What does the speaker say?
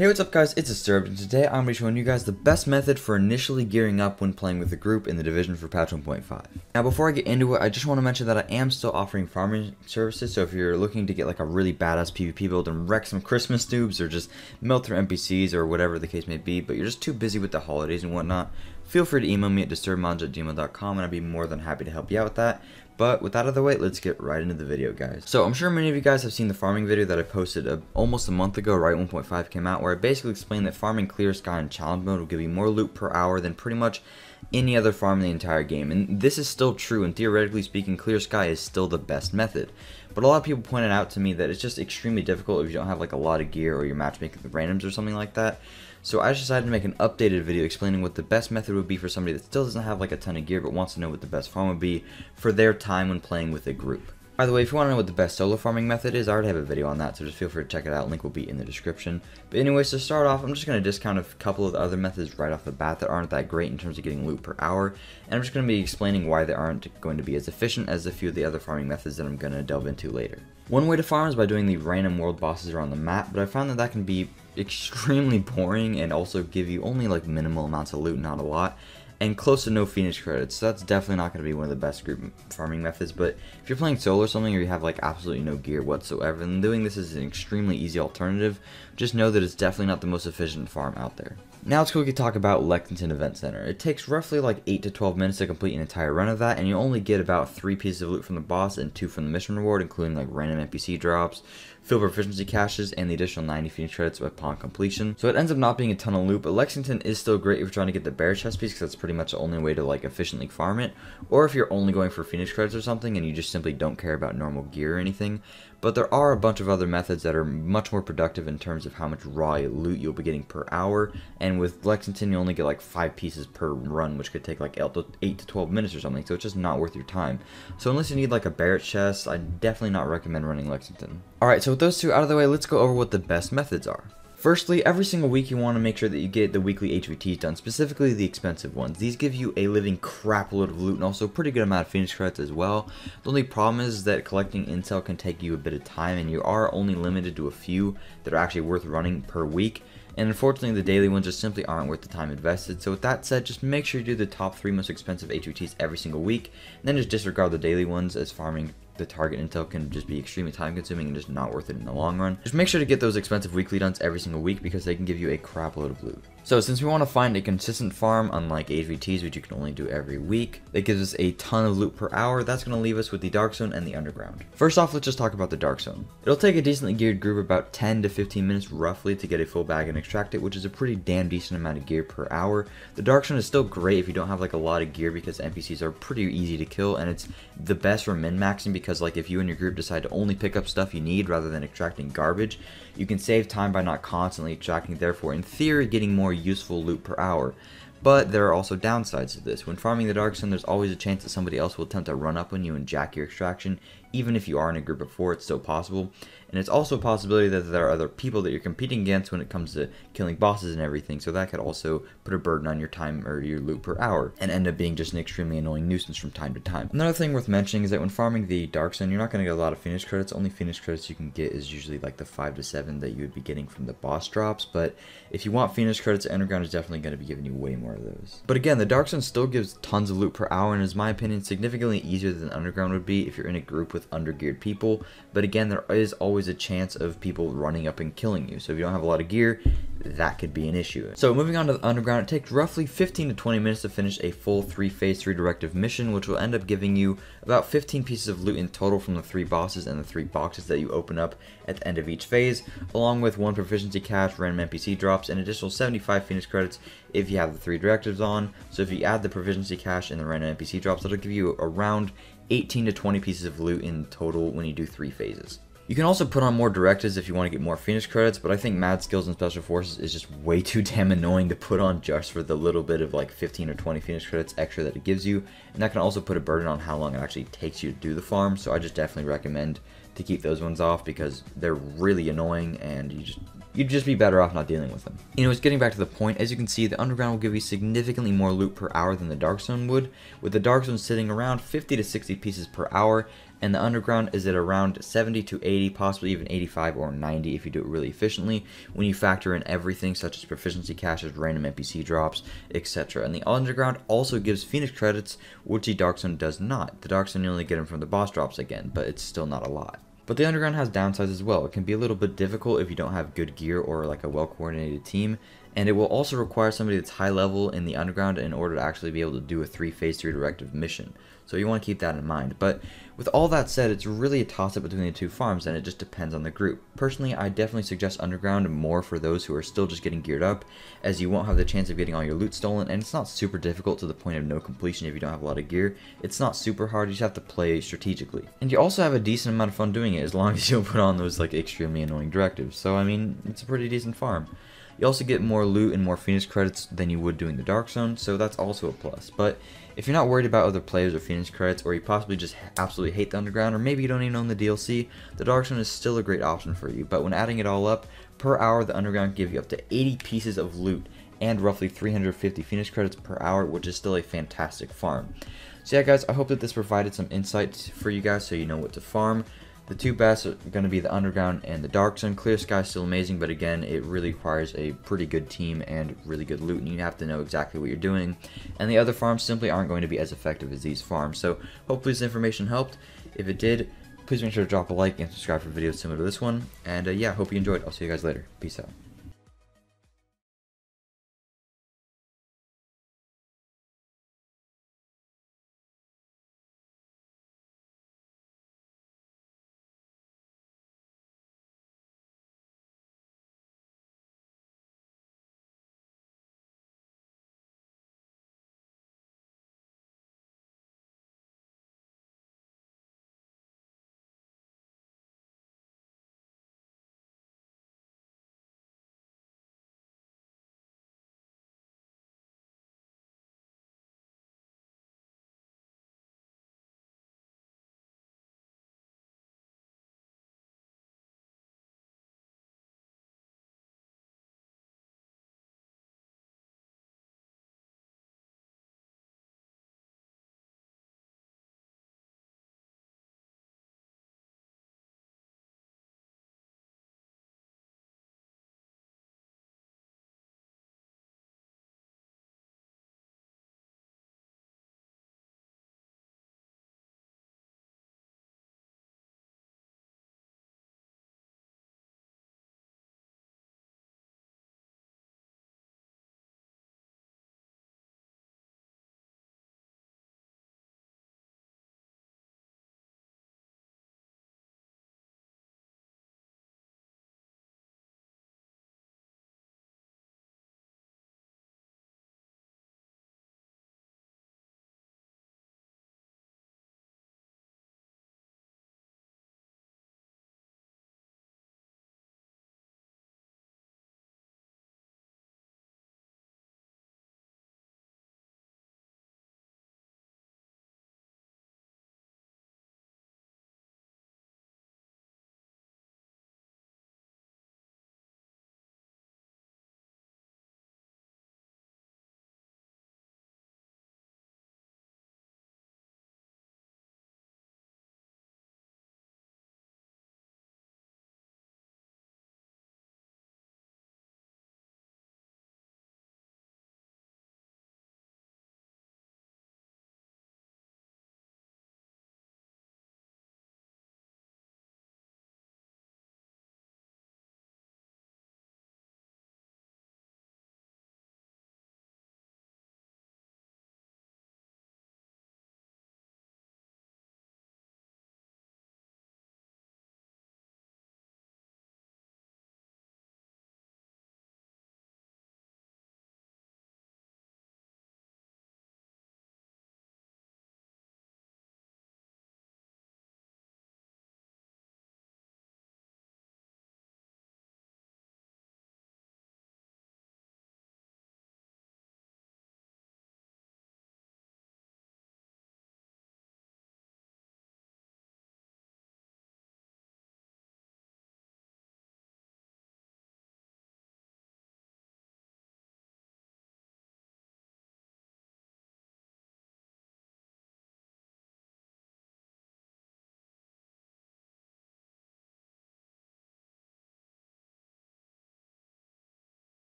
Hey, what's up guys, it's Disturbed, and today I'm going to be showing you guys the best method for initially gearing up when playing with a group in the Division for patch 1.5. Now before I get into it, I just want to mention that I am still offering farming services, so if you're looking to get like a really badass PvP build and wreck some Christmas noobs or just melt through NPCs or whatever the case may be, but you're just too busy with the holidays and whatnot, feel free to email me at disturbedmods@gmail.com and I'd be more than happy to help you out with that. But with that out of the way, let's get right into the video, guys. So I'm sure many of you guys have seen the farming video that I posted almost a month ago, right 1.5 came out, where I basically explained that farming Clear Sky in challenge mode will give you more loot per hour than pretty much any other farm in the entire game. And this is still true, and theoretically speaking, Clear Sky is still the best method. But a lot of people pointed out to me that it's just extremely difficult if you don't have like a lot of gear or you're matchmaking with randoms or something like that. So I just decided to make an updated video explaining what the best method would be for somebody that still doesn't have like a ton of gear but wants to know what the best farm would be for their time when playing with a group. By the way, if you want to know what the best solo farming method is, I already have a video on that, so just feel free to check it out. Link will be in the description. But anyways, to start off, I'm just going to discount a couple of the other methods right off the bat that aren't that great in terms of getting loot per hour. And I'm just going to be explaining why they aren't going to be as efficient as a few of the other farming methods that I'm going to delve into later. One way to farm is by doing the random world bosses around the map, but I found that that can be extremely boring and also give you only like minimal amounts of loot, not a lot, and close to no Phoenix credits, so that's definitely not going to be one of the best group farming methods. But if you're playing solo or something, or you have like absolutely no gear whatsoever, then doing this is an extremely easy alternative. Just know that it's definitely not the most efficient farm out there. Now let's quickly talk about Lexington Event Center. It takes roughly like 8 to 12 minutes to complete an entire run of that, and you only get about 3 pieces of loot from the boss and 2 from the mission reward, including like random NPC drops, field proficiency caches, and the additional 90 Phoenix credits upon completion. So it ends up not being a ton of loot, but Lexington is still great if you're trying to get the bear chest piece, because that's pretty much the only way to like efficiently farm it, or if you're only going for Phoenix credits or something and you just simply don't care about normal gear or anything. But there are a bunch of other methods that are much more productive in terms of how much raw loot you'll be getting per hour, and with Lexington you only get like 5 pieces per run, which could take like 8 to 12 minutes or something, so it's just not worth your time. So unless you need like a Barrett chest, I'd definitely not recommend running Lexington. Alright, so with those two out of the way, let's go over what the best methods are. Firstly, every single week you want to make sure that you get the weekly HVTs done, specifically the expensive ones. These give you a living crap load of loot and also a pretty good amount of Phoenix credits as well. The only problem is that collecting intel can take you a bit of time, and you are only limited to a few that are actually worth running per week. And unfortunately, the daily ones just simply aren't worth the time invested. So with that said, just make sure you do the top 3 most expensive HVTs every single week, and then just disregard the daily ones, as farming the target intel can just be extremely time consuming and just not worth it in the long run. Just make sure to get those expensive weekly duns every single week, because they can give you a crap load of loot. So since we want to find a consistent farm, unlike HVTs, which you can only do every week, that gives us a ton of loot per hour, that's going to leave us with the Dark Zone and the Underground. First off, let's just talk about the Dark Zone. It'll take a decently geared group about 10 to 15 minutes roughly to get a full bag and extract it, which is a pretty damn decent amount of gear per hour. The Dark Zone is still great if you don't have like a lot of gear, because NPCs are pretty easy to kill, and it's the best for min-maxing, because like if you and your group decide to only pick up stuff you need rather than extracting garbage, you can save time by not constantly extracting, therefore in theory getting more useful loot per hour. But there are also downsides to this. When farming the Dark Zone, there's always a chance that somebody else will attempt to run up on you and jack your extraction. Even if you are in a group of 4, it's still possible. And it's also a possibility that there are other people that you're competing against when it comes to killing bosses and everything, so that could also put a burden on your time or your loot per hour, and end up being just an extremely annoying nuisance from time to time. Another thing worth mentioning is that when farming the Dark Zone, you're not going to get a lot of Phoenix credits. Only Phoenix credits you can get is usually like the 5 to 7 that you would be getting from the boss drops, but if you want Phoenix credits, Underground is definitely going to be giving you way more of those. But again, the Dark Zone still gives tons of loot per hour, and is, in my opinion, significantly easier than Underground would be if you're in a group with undergeared people. But again, there is always a chance of people running up and killing you, so if you don't have a lot of gear, that could be an issue. So moving on to the Underground, it takes roughly 15 to 20 minutes to finish a full 3-phase 3 directive mission, which will end up giving you about 15 pieces of loot in total from the 3 bosses and the 3 boxes that you open up at the end of each phase, along with 1 proficiency cache, random NPC drops, and additional 75 Phoenix credits if you have the 3 directives on. So if you add the proficiency cache and the random NPC drops, that'll give you around 18 to 20 pieces of loot in total when you do 3 phases. You can also put on more directives if you want to get more Phoenix credits, but I think Mad Skills and Special Forces is just way too damn annoying to put on just for the little bit of like 15 or 20 Phoenix credits extra that it gives you, and that can also put a burden on how long it actually takes you to do the farm, so I just definitely recommend to keep those ones off, because they're really annoying and you'd just be better off not dealing with them. Anyways, getting back to the point, as you can see, the Underground will give you significantly more loot per hour than the Dark Zone would, with the Dark Zone sitting around 50 to 60 pieces per hour, and the underground is at around 70 to 80, possibly even 85 or 90 if you do it really efficiently, when you factor in everything such as proficiency caches, random NPC drops, etc. And the underground also gives Phoenix credits, which the Dark Zone does not. The Dark Zone, you only get them from the boss drops again, but it's still not a lot. But the underground has downsides as well. It can be a little bit difficult if you don't have good gear or like a well-coordinated team, and it will also require somebody that's high level in the underground in order to actually be able to do a phase 3 directive mission. So you want to keep that in mind. But with all that said, it's really a toss-up between the two farms, and it just depends on the group. Personally, I definitely suggest underground more for those who are still just getting geared up, as you won't have the chance of getting all your loot stolen, and it's not super difficult to the point of no completion if you don't have a lot of gear. It's not super hard, you just have to play strategically. And you also have a decent amount of fun doing it, as long as you don't put on those like extremely annoying directives. So I mean, it's a pretty decent farm. You also get more loot and more Phoenix credits than you would doing the Dark Zone, so that's also a plus. But if you're not worried about other players or Phoenix credits, or you possibly just absolutely hate the underground, or maybe you don't even own the DLC, the Dark Zone is still a great option for you. But when adding it all up, per hour the underground gives you up to 80 pieces of loot and roughly 350 Phoenix credits per hour, which is still a fantastic farm. So yeah guys, I hope that this provided some insight for you guys so you know what to farm. The two best are going to be the Underground and the Dark Zone. Clear Sky is still amazing, but again, it really requires a pretty good team and really good loot, and you have to know exactly what you're doing. And the other farms simply aren't going to be as effective as these farms. So hopefully this information helped. If it did, please make sure to drop a like and subscribe for videos similar to this one. And yeah, hope you enjoyed. I'll see you guys later. Peace out.